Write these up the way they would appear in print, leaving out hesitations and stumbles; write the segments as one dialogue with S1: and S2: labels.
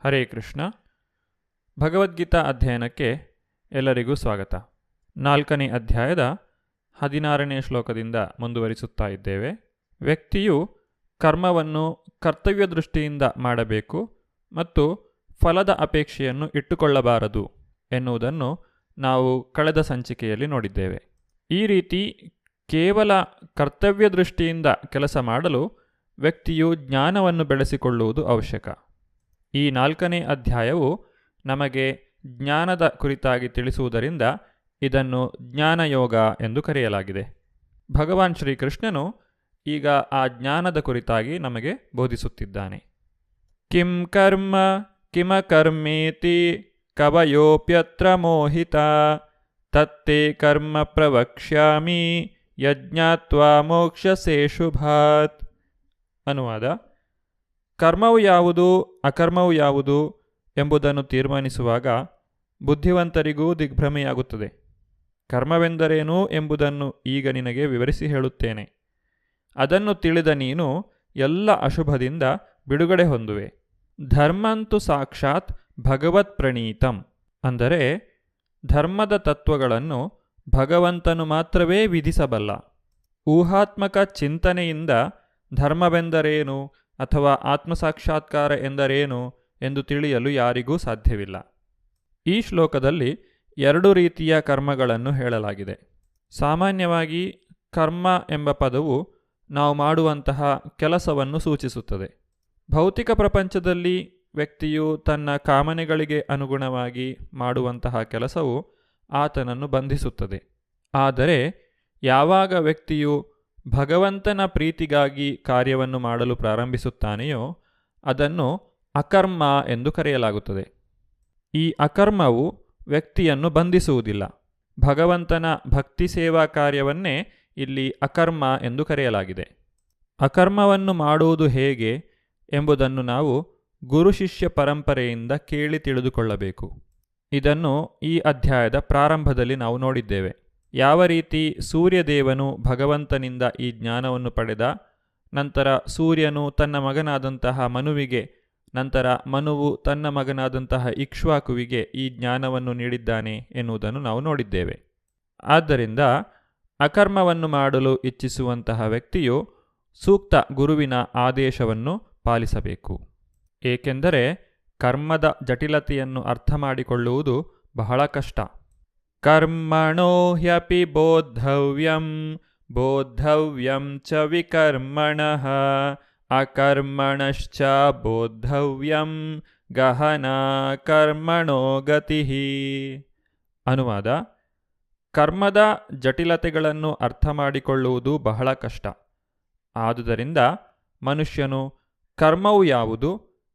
S1: ಹರೇ ಕೃಷ್ಣ. ಭಗವದ್ಗೀತಾ ಅಧ್ಯಯನಕ್ಕೆ ಎಲ್ಲರಿಗೂ ಸ್ವಾಗತ. 4ನೇ ಅಧ್ಯಾಯದ 16ನೇ ಶ್ಲೋಕದಿಂದ ಮುಂದುವರಿಸುತ್ತಾ ಇದ್ದೇವೆ. ವ್ಯಕ್ತಿಯು ಕರ್ಮವನ್ನು ಕರ್ತವ್ಯ ದೃಷ್ಟಿಯಿಂದ ಮಾಡಬೇಕು ಮತ್ತು ಫಲದ ಅಪೇಕ್ಷೆಯನ್ನು ಇಟ್ಟುಕೊಳ್ಳಬಾರದು ಎನ್ನುವುದನ್ನು ನಾವು ಕಳೆದ ಸಂಚಿಕೆಯಲ್ಲಿ ನೋಡಿದ್ದೇವೆ. ಈ ರೀತಿ ಕೇವಲ ಕರ್ತವ್ಯ ದೃಷ್ಟಿಯಿಂದ ಕೆಲಸ ಮಾಡಲು ವ್ಯಕ್ತಿಯು ಜ್ಞಾನವನ್ನು ಬೆಳೆಸಿಕೊಳ್ಳುವುದು ಅವಶ್ಯಕ. ಈ 4ನೇ ಅಧ್ಯಾಯವು ನಮಗೆ ಜ್ಞಾನದ ಕುರಿತಾಗಿ ತಿಳಿಸುವುದರಿಂದ ಇದನ್ನು ಜ್ಞಾನಯೋಗ ಎಂದು ಕರೆಯಲಾಗಿದೆ. ಭಗವಾನ್ ಶ್ರೀಕೃಷ್ಣನು ಈಗ ಆ ಜ್ಞಾನದ ಕುರಿತಾಗಿ ನಮಗೆ ಬೋಧಿಸುತ್ತಿದ್ದಾನೆ. ಕಿಂ ಕರ್ಮ ಕಿಮಕರ್ಮೇತಿ ಕವಯೋಪ್ಯತ್ರ ಮೋಹಿತ ತತ್ತೇ ಕರ್ಮ ಪ್ರವಕ್ಷ್ಯಾಮಿ ಯಜ್ಞಾತ್ವಾ ಮೋಕ್ಷಸೇ ಶುಭಾತ್. ಅನುವಾದ: ಕರ್ಮವು ಯಾವುದು ಅಕರ್ಮವು ಯಾವುದು ಎಂಬುದನ್ನು ತೀರ್ಮಾನಿಸುವಾಗ ಬುದ್ಧಿವಂತರಿಗೂ ದಿಗ್ಭ್ರಮೆಯಾಗುತ್ತದೆ. ಕರ್ಮವೆಂದರೇನು ಎಂಬುದನ್ನು ಈಗ ನಿನಗೆ ವಿವರಿಸಿ ಹೇಳುತ್ತೇನೆ. ಅದನ್ನು ತಿಳಿದ ನೀನು ಎಲ್ಲ ಅಶುಭದಿಂದ ಬಿಡುಗಡೆ ಹೊಂದುವೆ. ಧರ್ಮಂತು ಸಾಕ್ಷಾತ್ ಭಗವತ್ ಪ್ರಣೀತಂ, ಅಂದರೆ ಧರ್ಮದ ತತ್ವಗಳನ್ನು ಭಗವಂತನು ಮಾತ್ರವೇ ವಿಧಿಸಬಲ್ಲ. ಊಹಾತ್ಮಕ ಚಿಂತನೆಯಿಂದ ಧರ್ಮವೆಂದರೇನು ಅಥವಾ ಆತ್ಮಸಾಕ್ಷಾತ್ಕಾರ ಎಂದರೇನು ಎಂದು ತಿಳಿಯಲು ಯಾರಿಗೂ ಸಾಧ್ಯವಿಲ್ಲ. ಈ ಶ್ಲೋಕದಲ್ಲಿ 2 ರೀತಿಯ ಕರ್ಮಗಳನ್ನು ಹೇಳಲಾಗಿದೆ. ಸಾಮಾನ್ಯವಾಗಿ ಕರ್ಮ ಎಂಬ ಪದವು ನಾವು ಮಾಡುವಂತಹ ಕೆಲಸವನ್ನು ಸೂಚಿಸುತ್ತದೆ. ಭೌತಿಕ ಪ್ರಪಂಚದಲ್ಲಿ ವ್ಯಕ್ತಿಯು ತನ್ನ ಕಾಮನೆಗಳಿಗೆ ಅನುಗುಣವಾಗಿ ಮಾಡುವಂತಹ ಕೆಲಸವು ಆತನನ್ನು ಬಂಧಿಸುತ್ತದೆ. ಆದರೆ ಯಾವಾಗ ವ್ಯಕ್ತಿಯು ಭಗವಂತನ ಪ್ರೀತಿಗಾಗಿ ಕಾರ್ಯವನ್ನು ಮಾಡಲು ಪ್ರಾರಂಭಿಸುತ್ತಾನೆಯೋ ಅದನ್ನು ಅಕರ್ಮ ಎಂದು ಕರೆಯಲಾಗುತ್ತದೆ. ಈ ಅಕರ್ಮವು ವ್ಯಕ್ತಿಯನ್ನು ಬಂಧಿಸುವುದಿಲ್ಲ. ಭಗವಂತನ ಭಕ್ತಿ ಸೇವಾ ಕಾರ್ಯವನ್ನೇ ಇಲ್ಲಿ ಅಕರ್ಮ ಎಂದು ಕರೆಯಲಾಗಿದೆ. ಅಕರ್ಮವನ್ನು ಮಾಡುವುದು ಹೇಗೆ ಎಂಬುದನ್ನು ನಾವು ಗುರು ಶಿಷ್ಯ ಪರಂಪರೆಯಿಂದ ಕೇಳಿ ತಿಳಿದುಕೊಳ್ಳಬೇಕು. ಇದನ್ನು ಈ ಅಧ್ಯಾಯದ ಪ್ರಾರಂಭದಲ್ಲಿ ನಾವು ನೋಡಿದ್ದೇವೆ. ಯಾವ ರೀತಿ ಸೂರ್ಯದೇವನು ಭಗವಂತನಿಂದ ಈ ಜ್ಞಾನವನ್ನು ಪಡೆದ, ನಂತರ ಸೂರ್ಯನು ತನ್ನ ಮಗನಾದಂತಹ ಮನುವಿಗೆ, ನಂತರ ಮನುವು ತನ್ನ ಮಗನಾದಂತಹ ಇಕ್ಷ್ವಾಕುವಿಗೆ ಈ ಜ್ಞಾನವನ್ನು ನೀಡಿದ್ದಾನೆ ಎನ್ನುವುದನ್ನು ನಾವು ನೋಡಿದ್ದೇವೆ. ಆದ್ದರಿಂದ ಅಕರ್ಮವನ್ನು ಮಾಡಲು ಇಚ್ಛಿಸುವಂತಹ ವ್ಯಕ್ತಿಯು ಸೂಕ್ತ ಗುರುವಿನ ಆದೇಶವನ್ನು ಪಾಲಿಸಬೇಕು. ಏಕೆಂದರೆ ಕರ್ಮದ ಜಟಿಲತೆಯನ್ನು ಅರ್ಥ ಮಾಡಿಕೊಳ್ಳುವುದು ಬಹಳ ಕಷ್ಟ. ಕರ್ಮಣೋ ಹ್ಯಪಿ ಬೋದ್ಧವ್ಯಂ ಬೋದ್ಧವ್ಯಂ ಚ ವಿಕರ್ಮಣಃ ಅಕರ್ಮಣಶ್ಚ ಬೋದ್ಧವ್ಯಂ ಗಹನಾ ಕರ್ಮಣೋ ಗತಿಃ. ಅನುವಾದ: ಕರ್ಮದ ಜಟಿಲತೆಗಳನ್ನು ಅರ್ಥ ಮಾಡಿಕೊಳ್ಳುವುದು ಬಹಳ ಕಷ್ಟ. ಆದುದರಿಂದ ಮನುಷ್ಯನು ಕರ್ಮವು ಯಾವುದು,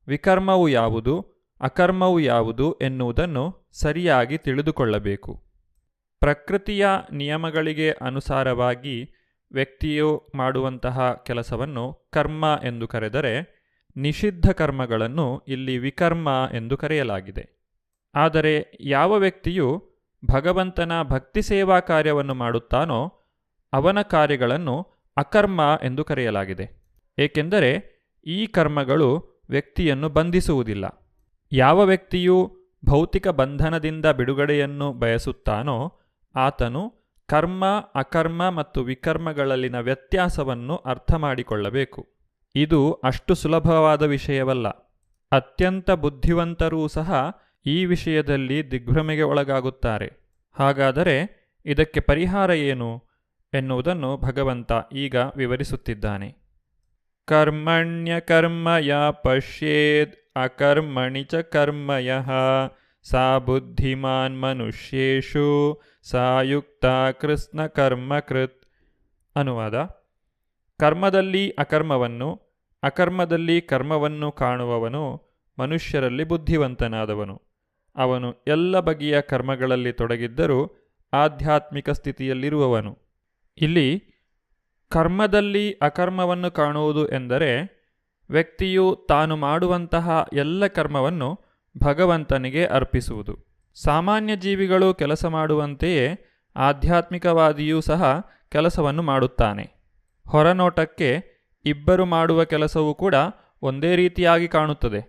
S1: ವಿಕರ್ಮವು ಯಾವುದು, ಅಕರ್ಮವು ಯಾವುದು ಎನ್ನುವುದನ್ನು ಸರಿಯಾಗಿ ತಿಳಿದುಕೊಳ್ಳಬೇಕು. ಪ್ರಕೃತಿಯ ನಿಯಮಗಳಿಗೆ ಅನುಸಾರವಾಗಿ ವ್ಯಕ್ತಿಯು ಮಾಡುವಂತಹ ಕೆಲಸವನ್ನು ಕರ್ಮ ಎಂದು ಕರೆದರೆ, ನಿಷಿದ್ಧ ಕರ್ಮಗಳನ್ನು ಇಲ್ಲಿ ವಿಕರ್ಮ ಎಂದು ಕರೆಯಲಾಗಿದೆ. ಆದರೆ ಯಾವ ವ್ಯಕ್ತಿಯು ಭಗವಂತನ ಭಕ್ತಿ ಸೇವಾ ಕಾರ್ಯವನ್ನು ಮಾಡುತ್ತಾನೋ ಅವನ ಕಾರ್ಯಗಳನ್ನು ಅಕರ್ಮ ಎಂದು ಕರೆಯಲಾಗಿದೆ. ಏಕೆಂದರೆ ಈ ಕರ್ಮಗಳು ವ್ಯಕ್ತಿಯನ್ನು ಬಂಧಿಸುವುದಿಲ್ಲ. ಯಾವ ವ್ಯಕ್ತಿಯು ಭೌತಿಕ ಬಂಧನದಿಂದ ಬಿಡುಗಡೆಯನ್ನು ಬಯಸುತ್ತಾನೋ ಆತನು ಕರ್ಮ, ಅಕರ್ಮ ಮತ್ತು ವಿಕರ್ಮಗಳಲ್ಲಿನ ವ್ಯತ್ಯಾಸವನ್ನು ಅರ್ಥ ಮಾಡಿಕೊಳ್ಳಬೇಕು. ಇದು ಅಷ್ಟು ಸುಲಭವಾದ ವಿಷಯವಲ್ಲ. ಅತ್ಯಂತ ಬುದ್ಧಿವಂತರೂ ಸಹ ಈ ವಿಷಯದಲ್ಲಿ ದಿಗ್ಭ್ರಮೆಗೆ ಒಳಗಾಗುತ್ತಾರೆ. ಹಾಗಾದರೆ ಇದಕ್ಕೆ ಪರಿಹಾರ ಏನು ಎನ್ನುವುದನ್ನು ಭಗವಂತ ಈಗ ವಿವರಿಸುತ್ತಿದ್ದಾನೆ. ಕರ್ಮಣ್ಯಕರ್ಮ ಯಾ ಪಶ್ಯೇದ್ ಅಕರ್ಮಣಿ ಚ ಕರ್ಮ ಯಃ ಸಾ ಬುದ್ಧಿಮಾನ್ ಮನುಷ್ಯೇಷು ಸಾ ಯುಕ್ತ ಕೃಷ್ಣ ಕರ್ಮಕೃತ್. ಅನುವಾದ: ಕರ್ಮದಲ್ಲಿ ಅಕರ್ಮವನ್ನು, ಅಕರ್ಮದಲ್ಲಿ ಕರ್ಮವನ್ನು ಕಾಣುವವನು ಮನುಷ್ಯರಲ್ಲಿ ಬುದ್ಧಿವಂತನಾದವನು. ಅವನು ಎಲ್ಲ ಬಗೆಯ ಕರ್ಮಗಳಲ್ಲಿ ತೊಡಗಿದ್ದರೂ ಆಧ್ಯಾತ್ಮಿಕ ಸ್ಥಿತಿಯಲ್ಲಿರುವವನು. ಇಲ್ಲಿ ಕರ್ಮದಲ್ಲಿ ಅಕರ್ಮವನ್ನು ಕಾಣುವುದು ಎಂದರೆ ವ್ಯಕ್ತಿಯು ತಾನು ಮಾಡುವಂತಹ ಎಲ್ಲ ಕರ್ಮವನ್ನು ಭಗವಂತನಿಗೆ ಅರ್ಪಿಸುವುದು. ಸಾಮಾನ್ಯ ಜೀವಿಗಳು ಕೆಲಸ ಮಾಡುವಂತೆಯೇ ಆಧ್ಯಾತ್ಮಿಕವಾದಿಯೂ ಸಹ ಕೆಲಸವನ್ನು ಮಾಡುತ್ತಾನೆ. ಹೊರನೋಟಕ್ಕೆ ಇಬ್ಬರು ಮಾಡುವ ಕೆಲಸವೂ ಕೂಡ ಒಂದೇ ರೀತಿಯಾಗಿ ಕಾಣುತ್ತದೆ.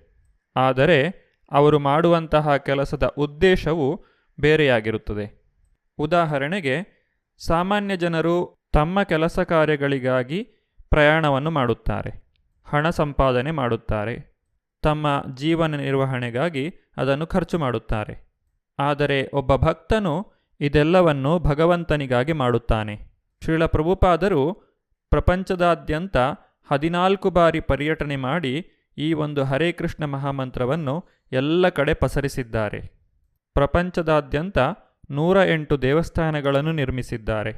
S1: ಆದರೆ ಅವರು ಮಾಡುವಂತಹ ಕೆಲಸದ ಉದ್ದೇಶವು ಬೇರೆಯಾಗಿರುತ್ತದೆ. ಉದಾಹರಣೆಗೆ, ಸಾಮಾನ್ಯ ಜನರು ತಮ್ಮ ಕೆಲಸ ಕಾರ್ಯಗಳಿಗಾಗಿ ಪ್ರಯಾಣವನ್ನು ಮಾಡುತ್ತಾರೆ, ಹಣ ಸಂಪಾದನೆ ಮಾಡುತ್ತಾರೆ, ತಮ್ಮ ಜೀವನ ನಿರ್ವಹಣೆಗಾಗಿ ಅದನ್ನು ಖರ್ಚು ಮಾಡುತ್ತಾರೆ. ಆದರೆ ಒಬ್ಬ ಭಕ್ತನು ಇದೆಲ್ಲವನ್ನು ಭಗವಂತನಿಗಾಗಿ ಮಾಡುತ್ತಾನೆ. ಶ್ರೀಲ ಪ್ರಭುಪಾದರು ಪ್ರಪಂಚದಾದ್ಯಂತ 14 ಬಾರಿ ಪರ್ಯಟನೆ ಮಾಡಿ ಈ ಒಂದು ಹರೇ ಕೃಷ್ಣ ಮಹಾಮಂತ್ರವನ್ನು ಎಲ್ಲ ಕಡೆ ಪಸರಿಸಿದ್ದಾರೆ. ಪ್ರಪಂಚದಾದ್ಯಂತ 108 ದೇವಸ್ಥಾನಗಳನ್ನು ನಿರ್ಮಿಸಿದ್ದಾರೆ.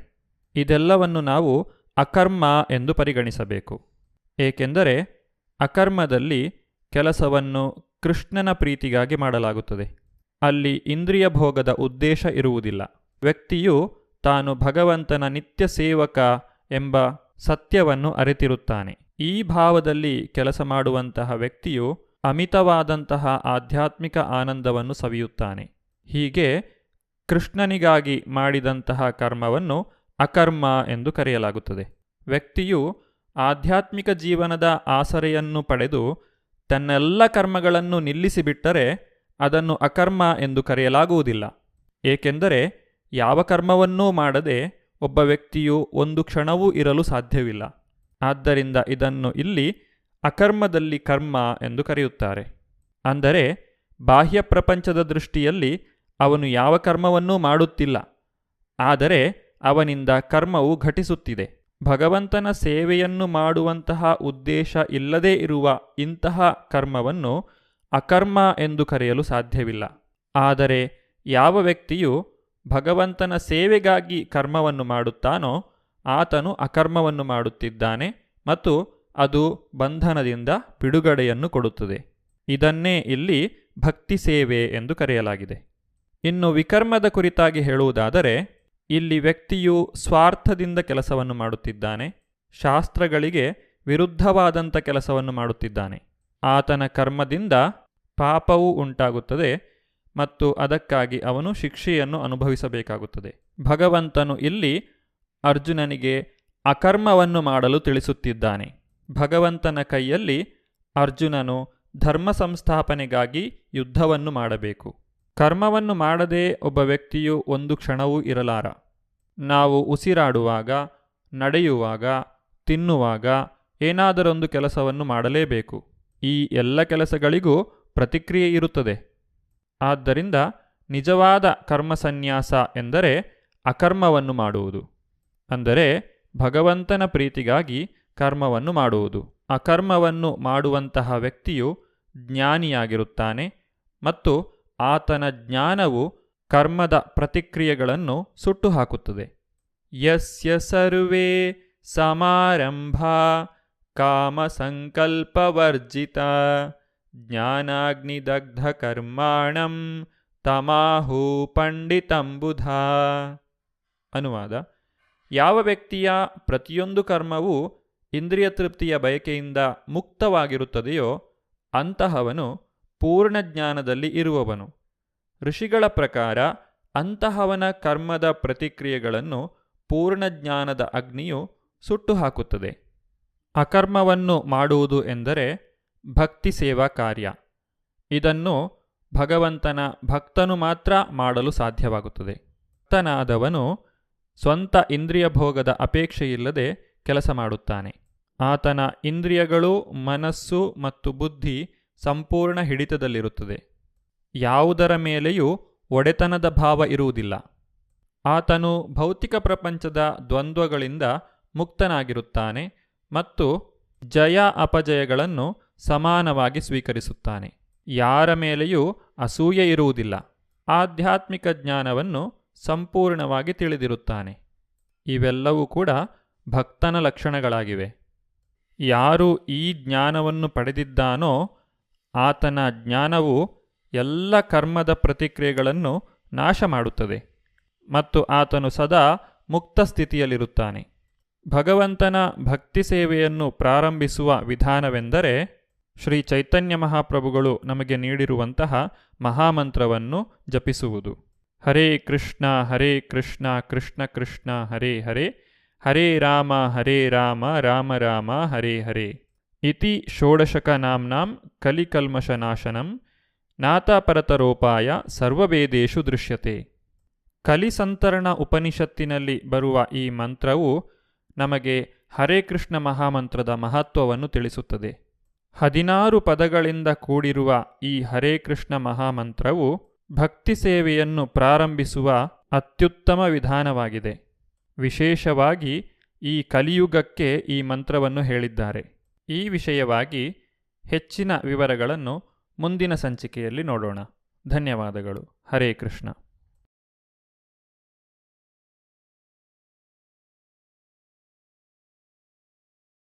S1: ಇದೆಲ್ಲವನ್ನು ನಾವು ಅಕರ್ಮ ಎಂದು ಪರಿಗಣಿಸಬೇಕು. ಏಕೆಂದರೆ ಅಕರ್ಮದಲ್ಲಿ ಕೆಲಸವನ್ನು ಕೃಷ್ಣನ ಪ್ರೀತಿಗಾಗಿ ಮಾಡಲಾಗುತ್ತದೆ. ಅಲ್ಲಿ ಇಂದ್ರಿಯ ಭೋಗದ ಉದ್ದೇಶ ಇರುವುದಿಲ್ಲ. ವ್ಯಕ್ತಿಯು ತಾನು ಭಗವಂತನ ನಿತ್ಯ ಸೇವಕ ಎಂಬ ಸತ್ಯವನ್ನು ಅರಿತಿರುತ್ತಾನೆ. ಈ ಭಾವದಲ್ಲಿ ಕೆಲಸ ಮಾಡುವಂತಹ ವ್ಯಕ್ತಿಯು ಅಮಿತವಾದಂತಹ ಆಧ್ಯಾತ್ಮಿಕ ಆನಂದವನ್ನು ಸವಿಯುತ್ತಾನೆ. ಹೀಗೆ ಕೃಷ್ಣನಿಗಾಗಿ ಮಾಡಿದಂತಹ ಕರ್ಮವನ್ನು ಅಕರ್ಮ ಎಂದು ಕರೆಯಲಾಗುತ್ತದೆ. ವ್ಯಕ್ತಿಯು ಆಧ್ಯಾತ್ಮಿಕ ಜೀವನದ ಆಸರೆಯನ್ನು ಪಡೆದು ತನ್ನೆಲ್ಲ ಕರ್ಮಗಳನ್ನು ನಿಲ್ಲಿಸಿಬಿಟ್ಟರೆ ಅದನ್ನು ಅಕರ್ಮ ಎಂದು ಕರೆಯಲಾಗುವುದಿಲ್ಲ. ಏಕೆಂದರೆ ಯಾವ ಕರ್ಮವನ್ನೂ ಮಾಡದೆ ಒಬ್ಬ ವ್ಯಕ್ತಿಯು ಒಂದು ಕ್ಷಣವೂ ಇರಲು ಸಾಧ್ಯವಿಲ್ಲ. ಆದ್ದರಿಂದ ಇದನ್ನು ಇಲ್ಲಿ ಅಕರ್ಮದಲ್ಲಿ ಕರ್ಮ ಎಂದು ಕರೆಯುತ್ತಾರೆ. ಅಂದರೆ ಬಾಹ್ಯ ಪ್ರಪಂಚದ ದೃಷ್ಟಿಯಲ್ಲಿ ಅವನು ಯಾವ ಕರ್ಮವನ್ನೂ ಮಾಡುತ್ತಿಲ್ಲ, ಆದರೆ ಅವನಿಂದ ಕರ್ಮವು ಘಟಿಸುತ್ತಿದೆ. ಭಗವಂತನ ಸೇವೆಯನ್ನು ಮಾಡುವಂತಹ ಉದ್ದೇಶ ಇಲ್ಲದೇ ಇರುವ ಇಂತಹ ಕರ್ಮವನ್ನು ಅಕರ್ಮ ಎಂದು ಕರೆಯಲು ಸಾಧ್ಯವಿಲ್ಲ. ಆದರೆ ಯಾವ ವ್ಯಕ್ತಿಯು ಭಗವಂತನ ಸೇವೆಗಾಗಿ ಕರ್ಮವನ್ನು ಮಾಡುತ್ತಾನೋ ಆತನು ಅಕರ್ಮವನ್ನು ಮಾಡುತ್ತಿದ್ದಾನೆ ಮತ್ತು ಅದು ಬಂಧನದಿಂದ ಬಿಡುಗಡೆಯನ್ನು ಕೊಡುತ್ತದೆ. ಇದನ್ನೇ ಇಲ್ಲಿ ಭಕ್ತಿ ಸೇವೆ ಎಂದು ಕರೆಯಲಾಗಿದೆ. ಇನ್ನು ವಿಕರ್ಮದ ಕುರಿತಾಗಿ ಹೇಳುವುದಾದರೆ, ಇಲ್ಲಿ ವ್ಯಕ್ತಿಯು ಸ್ವಾರ್ಥದಿಂದ ಕೆಲಸವನ್ನು ಮಾಡುತ್ತಿದ್ದಾನೆ, ಶಾಸ್ತ್ರಗಳಿಗೆ ವಿರುದ್ಧವಾದಂಥ ಕೆಲಸವನ್ನು ಮಾಡುತ್ತಿದ್ದಾನೆ. ಆತನ ಕರ್ಮದಿಂದ ಪಾಪವೂ ಉಂಟಾಗುತ್ತದೆ ಮತ್ತು ಅದಕ್ಕಾಗಿ ಅವನು ಶಿಕ್ಷೆಯನ್ನು ಅನುಭವಿಸಬೇಕಾಗುತ್ತದೆ. ಭಗವಂತನು ಇಲ್ಲಿ ಅರ್ಜುನನಿಗೆ ಅಕರ್ಮವನ್ನು ಮಾಡಲು ತಿಳಿಸುತ್ತಿದ್ದಾನೆ. ಭಗವಂತನ ಕೈಯಲ್ಲಿ ಅರ್ಜುನನು ಧರ್ಮ ಸಂಸ್ಥಾಪನೆಗಾಗಿ ಯುದ್ಧವನ್ನು ಮಾಡಬೇಕು. ಕರ್ಮವನ್ನು ಮಾಡದೆ ಒಬ್ಬ ವ್ಯಕ್ತಿಯು ಒಂದು ಕ್ಷಣವೂ ಇರಲಾರ. ನಾವು ಉಸಿರಾಡುವಾಗ, ನಡೆಯುವಾಗ, ತಿನ್ನುವಾಗ ಏನಾದರೊಂದು ಕೆಲಸವನ್ನು ಮಾಡಲೇಬೇಕು. ಈ ಎಲ್ಲ ಕೆಲಸಗಳಿಗೂ ಪ್ರತಿಕ್ರಿಯೆ ಇರುತ್ತದೆ. ಆದ್ದರಿಂದ ನಿಜವಾದ ಕರ್ಮಸನ್ಯಾಸ ಎಂದರೆ ಅಕರ್ಮವನ್ನು ಮಾಡುವುದು, ಅಂದರೆ ಭಗವಂತನ ಪ್ರೀತಿಗಾಗಿ ಕರ್ಮವನ್ನು ಮಾಡುವುದು. ಅಕರ್ಮವನ್ನು ಮಾಡುವಂತಹ ವ್ಯಕ್ತಿಯು ಜ್ಞಾನಿಯಾಗಿರುತ್ತಾನೆ ಮತ್ತು ಆತನ ಜ್ಞಾನವು ಕರ್ಮದ ಪ್ರತಿಕ್ರಿಯೆಗಳನ್ನು ಸುಟ್ಟು ಹಾಕುತ್ತದೆ. ಯಸ್ಯ ಸರ್ವೇ ಸಮಾರಂಭಾ ಕಾಮಸಂಕಲ್ಪವರ್ಜಿತ ಜ್ಞಾನಾಗ್ನಿದಗ್ಧ ಕರ್ಮಾಣಂ ತಮಾಹು ಪಂಡಿತಂಬುಧಾ. ಅನುವಾದ: ಯಾವ ವ್ಯಕ್ತಿಯ ಪ್ರತಿಯೊಂದು ಕರ್ಮವೂ ಇಂದ್ರಿಯ ತೃಪ್ತಿಯ ಬಯಕೆಯಿಂದ ಮುಕ್ತವಾಗಿರುತ್ತದೆಯೋ ಅಂತಹವನು ಪೂರ್ಣ ಜ್ಞಾನದಲ್ಲಿ ಇರುವವನು. ಋಷಿಗಳ ಪ್ರಕಾರ ಅಂತಹವನ ಕರ್ಮದ ಪ್ರತಿಕ್ರಿಯೆಗಳನ್ನು ಪೂರ್ಣ ಜ್ಞಾನದ ಅಗ್ನಿಯು ಸುಟ್ಟು ಹಾಕುತ್ತದೆ. ಅಕರ್ಮವನ್ನು ಮಾಡುವುದು ಎಂದರೆ ಭಕ್ತಿ ಸೇವಾ ಕಾರ್ಯ. ಇದನ್ನು ಭಗವಂತನ ಭಕ್ತನು ಮಾತ್ರ ಮಾಡಲು ಸಾಧ್ಯವಾಗುತ್ತದೆ. ಭಕ್ತನಾದವನು ಸ್ವಂತ ಇಂದ್ರಿಯ ಭೋಗದ ಅಪೇಕ್ಷೆಯಿಲ್ಲದೆ ಕೆಲಸ ಮಾಡುತ್ತಾನೆ. ಆತನ ಇಂದ್ರಿಯಗಳು, ಮನಸ್ಸು ಮತ್ತು ಬುದ್ಧಿ ಸಂಪೂರ್ಣ ಹಿಡಿತದಲ್ಲಿರುತ್ತದೆ. ಯಾವುದರ ಮೇಲೆಯೂ ಒಡೆತನದ ಭಾವ ಇರುವುದಿಲ್ಲ. ಆತನು ಭೌತಿಕ ಪ್ರಪಂಚದ ದ್ವಂದ್ವಗಳಿಂದ ಮುಕ್ತನಾಗಿರುತ್ತಾನೆ ಮತ್ತು ಜಯ ಅಪಜಯಗಳನ್ನು ಸಮಾನವಾಗಿ ಸ್ವೀಕರಿಸುತ್ತಾನೆ. ಯಾರ ಮೇಲೆಯೂ ಅಸೂಯೆ ಇರುವುದಿಲ್ಲ. ಆಧ್ಯಾತ್ಮಿಕ ಜ್ಞಾನವನ್ನು ಸಂಪೂರ್ಣವಾಗಿ ತಿಳಿದಿರುತ್ತಾನೆ. ಇವೆಲ್ಲವೂ ಕೂಡ ಭಕ್ತನ ಲಕ್ಷಣಗಳಾಗಿವೆ. ಯಾರು ಈ ಜ್ಞಾನವನ್ನು ಪಡೆದಿದ್ದಾನೋ ಆತನ ಜ್ಞಾನವು ಎಲ್ಲ ಕರ್ಮದ ಪ್ರತಿಕ್ರಿಯೆಗಳನ್ನು ನಾಶ ಮಾಡುತ್ತದೆ ಮತ್ತು ಆತನು ಸದಾ ಮುಕ್ತ ಸ್ಥಿತಿಯಲ್ಲಿರುತ್ತಾನೆ. ಭಗವಂತನ ಭಕ್ತಿ ಸೇವೆಯನ್ನು ಪ್ರಾರಂಭಿಸುವ ವಿಧಾನವೆಂದರೆ ಶ್ರೀ ಚೈತನ್ಯ ಮಹಾಪ್ರಭುಗಳು ನಮಗೆ ನೀಡಿರುವಂತಹ ಮಹಾಮಂತ್ರವನ್ನು ಜಪಿಸುವುದು. ಹರೇ ಕೃಷ್ಣ ಕೃಷ್ಣ ಕೃಷ್ಣ ಹರೇ ಹರೇ, ಹರೇ ರಾಮ ರಾಮ ರಾಮ ಹರೇ ಹರೇ ಇತಿ ಷೋಡಶಕ ನಾಮ್ನಾಂ ಕಲಿಕಲ್ಮಷನಾಶನಂ ನಾಥಪರತರೋಪಾಯ ಸರ್ವವೇದೇಷು ದೃಶ್ಯತೆ. ಕಲಿಸಂತರಣ ಉಪನಿಷತ್ತಿನಲ್ಲಿ ಬರುವ ಈ ಮಂತ್ರವು ನಮಗೆ ಹರೇ ಕೃಷ್ಣ ಮಹಾಮಂತ್ರದ ಮಹತ್ವವನ್ನು ತಿಳಿಸುತ್ತದೆ. 16 ಪದಗಳಿಂದ ಕೂಡಿರುವ ಈ ಹರೇ ಕೃಷ್ಣ ಮಹಾಮಂತ್ರವು ಭಕ್ತಿ ಸೇವೆಯನ್ನು ಪ್ರಾರಂಭಿಸುವ ಅತ್ಯುತ್ತಮ ವಿಧಾನವಾಗಿದೆ. ವಿಶೇಷವಾಗಿ ಈ ಕಲಿಯುಗಕ್ಕೆ ಈ ಮಂತ್ರವನ್ನು ಹೇಳಿದ್ದಾರೆ. ಈ ವಿಷಯವಾಗಿ ಹೆಚ್ಚಿನ ವಿವರಗಳನ್ನು ಮುಂದಿನ ಸಂಚಿಕೆಯಲ್ಲಿ ನೋಡೋಣ. ಧನ್ಯವಾದಗಳು. ಹರೇ ಕೃಷ್ಣ.